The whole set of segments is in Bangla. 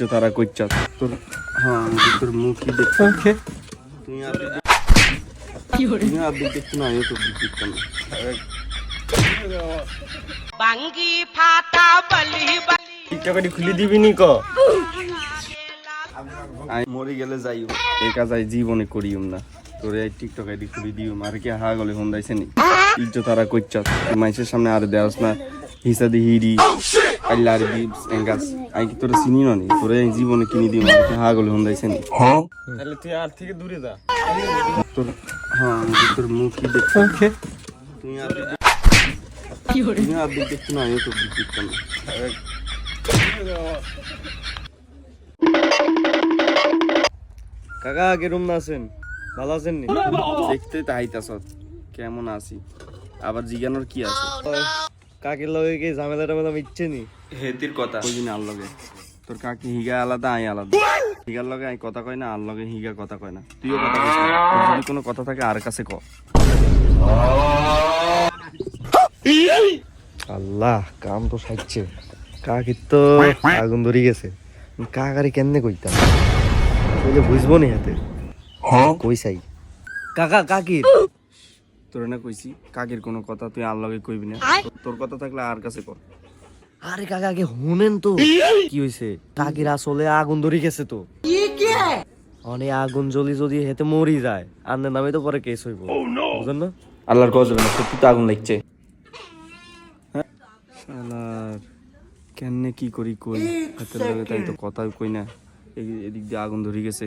ইজ্জত আর কইচ্ছা তোর। হ্যাঁ তোর মুখই দেখতে তুই আর দেখতে না তোর দেখতে না বাঙ্গি ফাটা বলি বলি টিকটকারি খুলে দিবি নি ক আমি মরে গেলে যাইও এই কাজ আই জীবনে করিম না তোরে এই টিকটক আইডি খুলে দিও আর কি হা গলে হন্দাইছে নি ইজ্জত আর কইচ্ছা তুই মানুষের সামনে আর দেওয়াস না হিসাদি হিডি আল্লাহর গিফটস এঙ্গাস আই কি তোরে চিনি না নি তোরে এই জীবনে কিনি দিও আর কি হা গলে হন্দাইছে নি হ্যাঁ তাহলে তুই আর থেকে দূরে যা তোর। হ্যাঁ তোর মুখই দেখতে তুই আর দেখতে না তোর দেখতে না কাকা কেরম না আছেন ভালো আছেন নি দেখতে তাইতাছ কেমন আছি আবার জিজ্ঞানোর কি আছে কাকের লগে কি ঝামেলা টামেলা মিটছে নি হেতির কথা কইদিন আর লগে তোর কাকি হিগা আলাদা আই আলাদা হিগার লগে আই কথা কয় না আর লগে হিগা কথা কয় না তুইও কথা কইস না তোর যদি কোনো কথা থাকে আর কাছে ক আল্লাহ কাম তো সাইছে কাকির তো আগুন ধরে গেছে কাকারে কেমনে কইতাম বলে বুঝবো নি হাতে কই চাই কাকা কাকির তোর না কইছি কাকির কোনো কথা তুই আর লগে কইবি না তোর কথা থাকলে আর কাছে ক আরে কাকা আগে শুনেন তো কি হইছে কাকির আসলে আগুন ধরে গেছে তো অনেক আগুন জ্বলি যদি হেতে মরি যায় আন্নের নামে তো পরে কেস হইব বুঝলেন না আল্লাহর কসম না সত্যি তো আগুন লাগছে শালার কেনে কি করি কই হাতের লগে তাই তো কথা কই না এদিক দিয়ে আগুন ধরে গেছে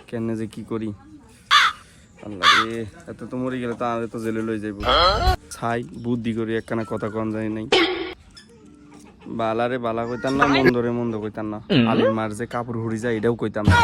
কেনে যে কি করি আল্লাহ রে এত তো মরে গেলে তো আর তো জেলে লই যাইব ছাই বুদ্ধি করি একখানা কথা কন যায় নাই বালারে বালা কইতাম না মন্দরে মন্দ কইতাম না আলির মার যে কাপড় হুড়ি যায় এটাও কইতাম না